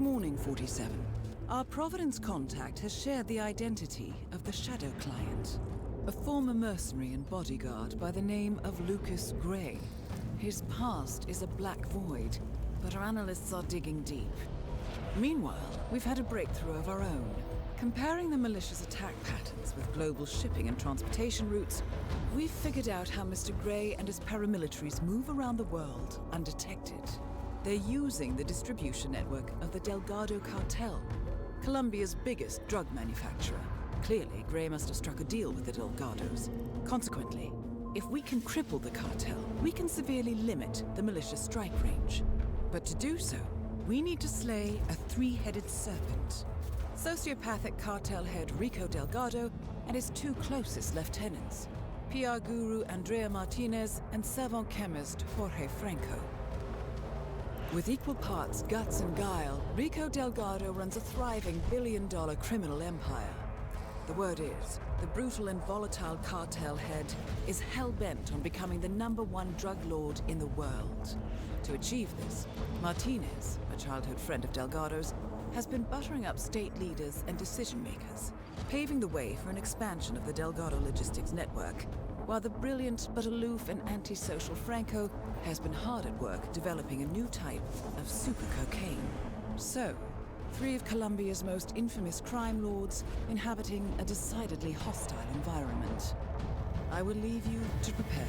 morning, 47. Our Providence contact has shared the identity of the Shadow Client, a former mercenary and bodyguard by the name of Lucas Gray. His past is a black void, but our analysts are digging deep. Meanwhile, we've had a breakthrough of our own. Comparing the malicious attack patterns with global shipping and transportation routes, we've figured out how Mr. Gray and his paramilitaries move around the world undetected. They're using the distribution network of the Delgado Cartel, Colombia's biggest drug manufacturer. Clearly, Gray must have struck a deal with the Delgados. Consequently, if we can cripple the cartel, we can severely limit the militia's strike range. But to do so, we need to slay a three-headed serpent. Sociopathic cartel head Rico Delgado and his two closest lieutenants, PR guru Andrea Martinez and savant chemist Jorge Franco. With equal parts guts and guile, Rico Delgado runs a thriving billion-dollar criminal empire. The word is, the brutal and volatile cartel head is hell-bent on becoming the #1 drug lord in the world. To achieve this, Martinez, a childhood friend of Delgado's, has been buttering up state leaders and decision-makers, paving the way for an expansion of the Delgado logistics network, while the brilliant but aloof and antisocial Franco has been hard at work developing a new type of super cocaine. So, three of Colombia's most infamous crime lords inhabiting a decidedly hostile environment. I will leave you to prepare.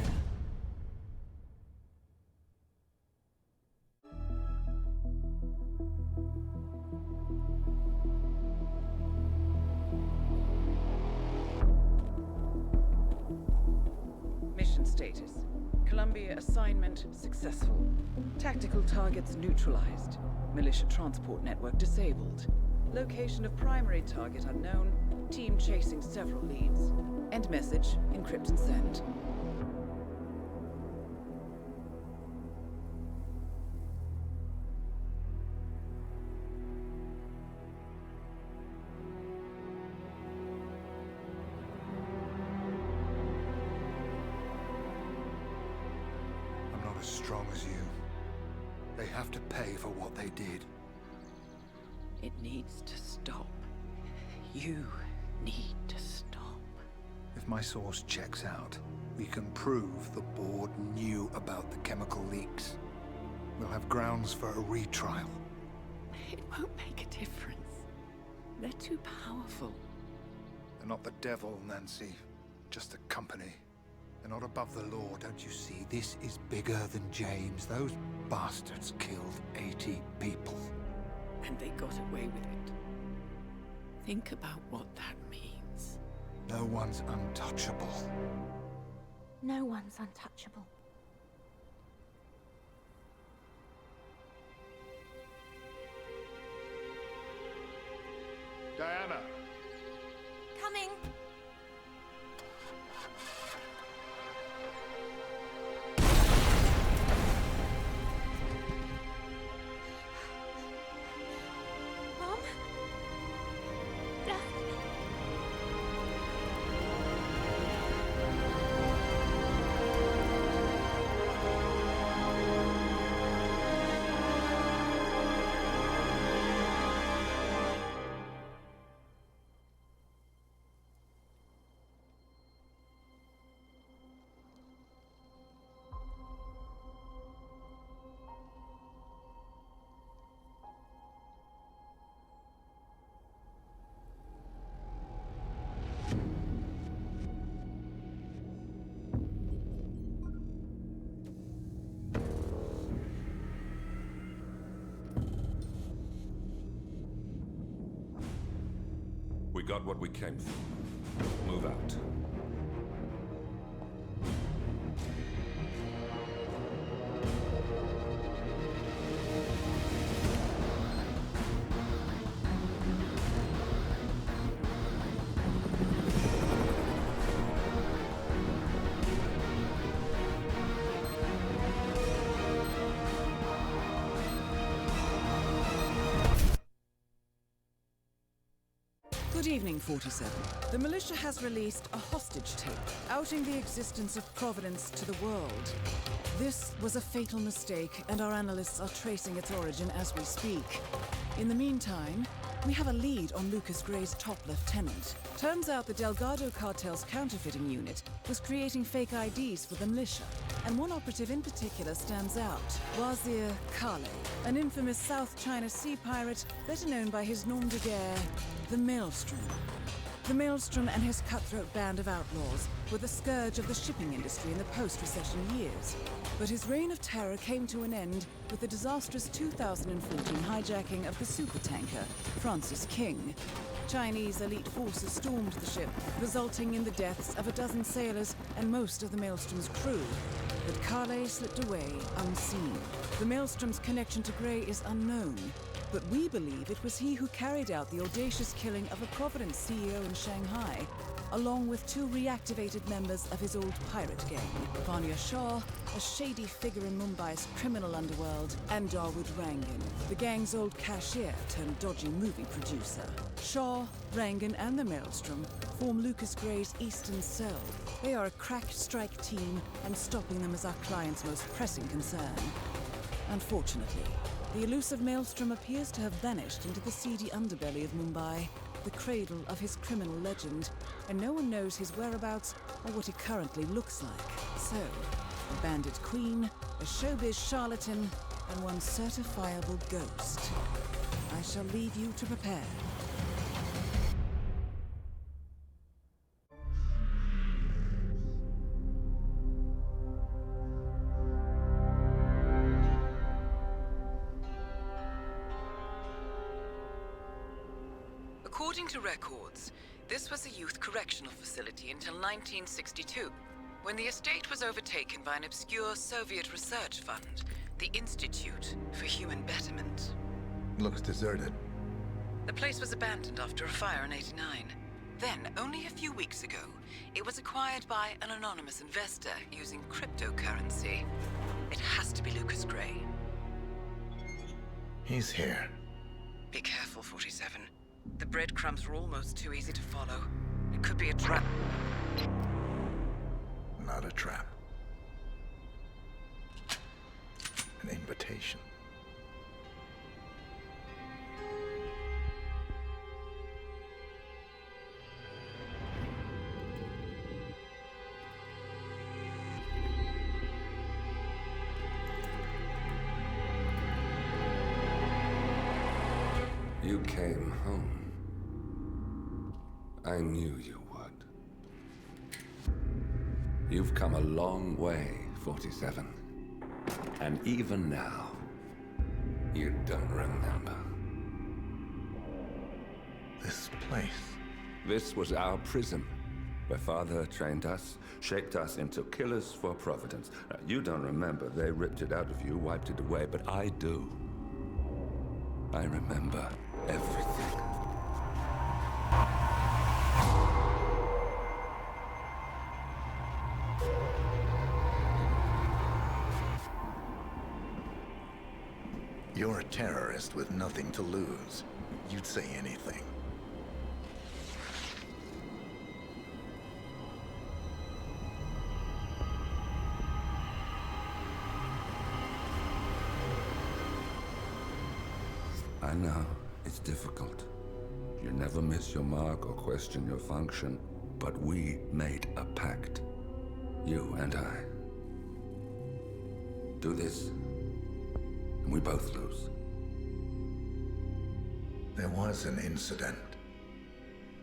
Mission status. Columbia assignment successful. Tactical targets neutralized. Militia transport network disabled. Location of primary target unknown. Team chasing several leads. End message, encrypt and send. As strong as you. They have to pay for what they did. It needs to stop. You need to stop. If my source checks out, we can prove the board knew about the chemical leaks. We'll have grounds for a retrial. It won't make a difference. They're too powerful. They're not the devil, Nancy. Just a company. They're not above the law, don't you see? This is bigger than James. Those bastards killed 80 people. And they got away with it. Think about what that means. No one's untouchable. No one's untouchable. Diana! Coming! Mom? Dad? We got what we came for. Move out. Good evening, 47. The militia has released a hostage tape, outing the existence of Providence to the world. This was a fatal mistake, and our analysts are tracing its origin as we speak. In the meantime, we have a lead on Lucas Gray's top lieutenant. Turns out the Delgado cartel's counterfeiting unit was creating fake IDs for the militia, and one operative in particular stands out, Wazir Kale, an infamous South China Sea pirate better known by his nom de guerre, the Maelstrom. The Maelstrom and his cutthroat band of outlaws were the scourge of the shipping industry in the post-recession years. But his reign of terror came to an end with the disastrous 2014 hijacking of the supertanker, Francis King. Chinese elite forces stormed the ship, resulting in the deaths of a dozen sailors and most of the Maelstrom's crew. But Kale slipped away unseen. The Maelstrom's connection to Gray is unknown, but we believe it was he who carried out the audacious killing of a Providence CEO in Shanghai, along with two reactivated members of his old pirate gang, Vanya Shah, a shady figure in Mumbai's criminal underworld, and Dawood Rangan, the gang's old cashier turned dodgy movie producer. Shah, Rangan, and the Maelstrom form Lucas Gray's Eastern Cell. They are a crack strike team, and stopping them is our client's most pressing concern. Unfortunately, the elusive Maelstrom appears to have vanished into the seedy underbelly of Mumbai, the cradle of his criminal legend, and no one knows his whereabouts or what he currently looks like. So, a bandit queen, a showbiz charlatan, and one certifiable ghost. I shall leave you to prepare. According to records, this was a youth correctional facility until 1962, when the estate was overtaken by an obscure Soviet research fund, the Institute for Human Betterment. Looks deserted. The place was abandoned after a fire in '89. Then, only a few weeks ago, it was acquired by an anonymous investor using cryptocurrency. It has to be Lucas Gray. He's here. Be careful, 47. The breadcrumbs were almost too easy to follow. It could be a trap. Not a trap. An invitation. You came home. I knew you would. You've come a long way, 47. And even now, you don't remember. This place. This was our prison, where Father trained us, shaped us into killers for Providence. Now, you don't remember. They ripped it out of you, wiped it away, but I do. I remember everything. You're a terrorist with nothing to lose. You'd say anything. I know, it's difficult. You never miss your mark or question your function, but we made a pact. You and I. Do this, and we both lose. There was an incident.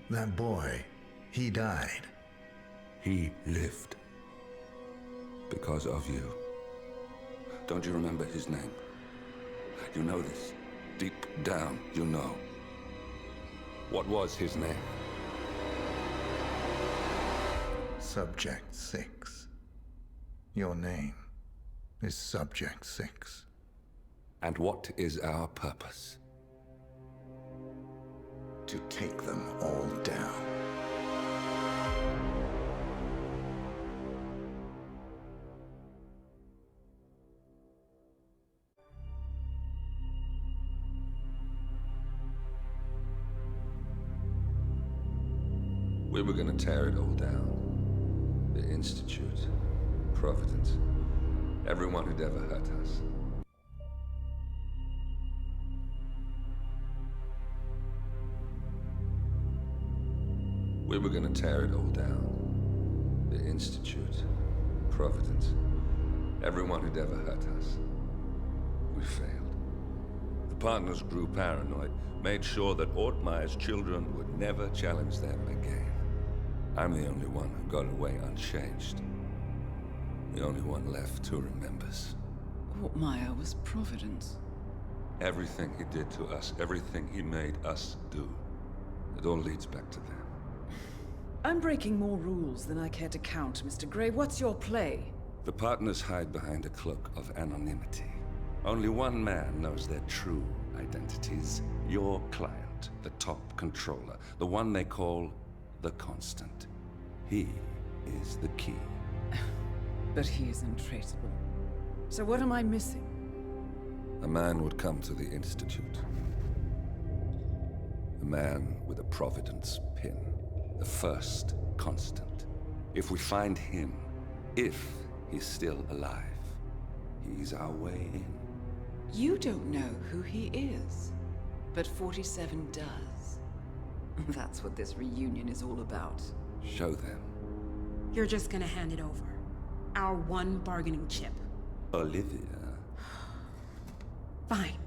That boy, he died. He lived. Because of you. Don't you remember his name? You know this. Deep down, you know. What was his name? Subject 6. Your name is Subject 6. And what is our purpose? To take them all down. We were gonna tear it all down. The Institute, Providence, everyone who'd ever hurt us. We were gonna tear it all down. The Institute, Providence, everyone who'd ever hurt us. We failed. The partners grew paranoid, made sure that Ortmeyer's children would never challenge them again. I'm the only one who got away unchanged. The only one left who remembers. Ortmeyer was Providence. Everything he did to us, everything he made us do, it all leads back to them. I'm breaking more rules than I care to count, Mr. Grey. What's your play? The partners hide behind a cloak of anonymity. Only one man knows their true identities. Your client, the top controller, the one they call the Constant. He is the key. But he is untraceable. So what am I missing? A man would come to the Institute. A man with a Providence pin. The first Constant. If we find him, if he's still alive, he's our way in. You don't know who he is, but 47 does. That's what this reunion is all about. Show them. You're just gonna hand it over. Our one bargaining chip. Olivia. Fine.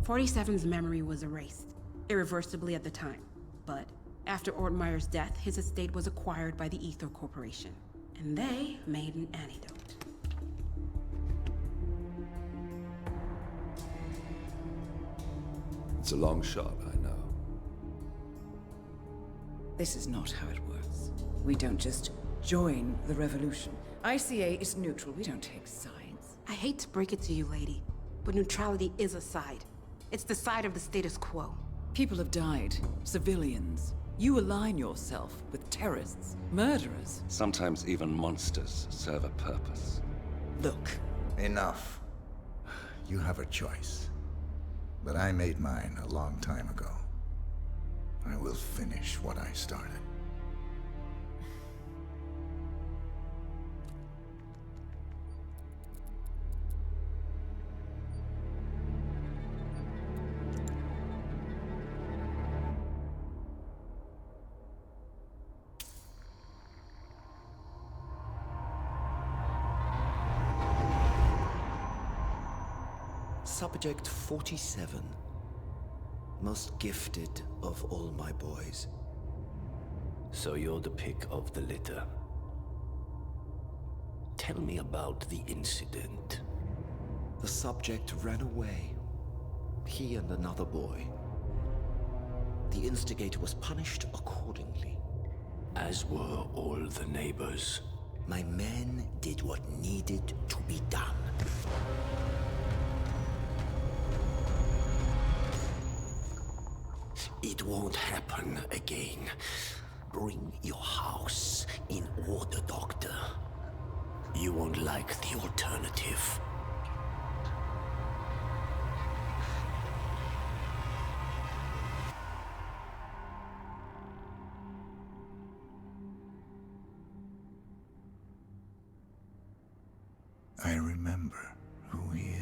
47's memory was erased, irreversibly at the time. But after Ortmeyer's death, his estate was acquired by the Ether Corporation. And they made an antidote. It's a long shot, I know. This is not how it works. We don't just join the revolution. ICA is neutral. We don't take sides. I hate to break it to you, lady, but neutrality is a side. It's the side of the status quo. People have died. Civilians. You align yourself with terrorists, murderers. Sometimes even monsters serve a purpose. Look, Enough. You have a choice. But I made mine a long time ago. I will finish what I started. Subject 47. Most gifted of all my boys. So you're the pick of the litter. Tell me about the incident. The subject ran away. He and another boy. The instigator was punished accordingly. As were all the neighbors. My men did what needed to be done. It won't happen again. Bring your house in order, Doctor. You won't like the alternative. I remember who he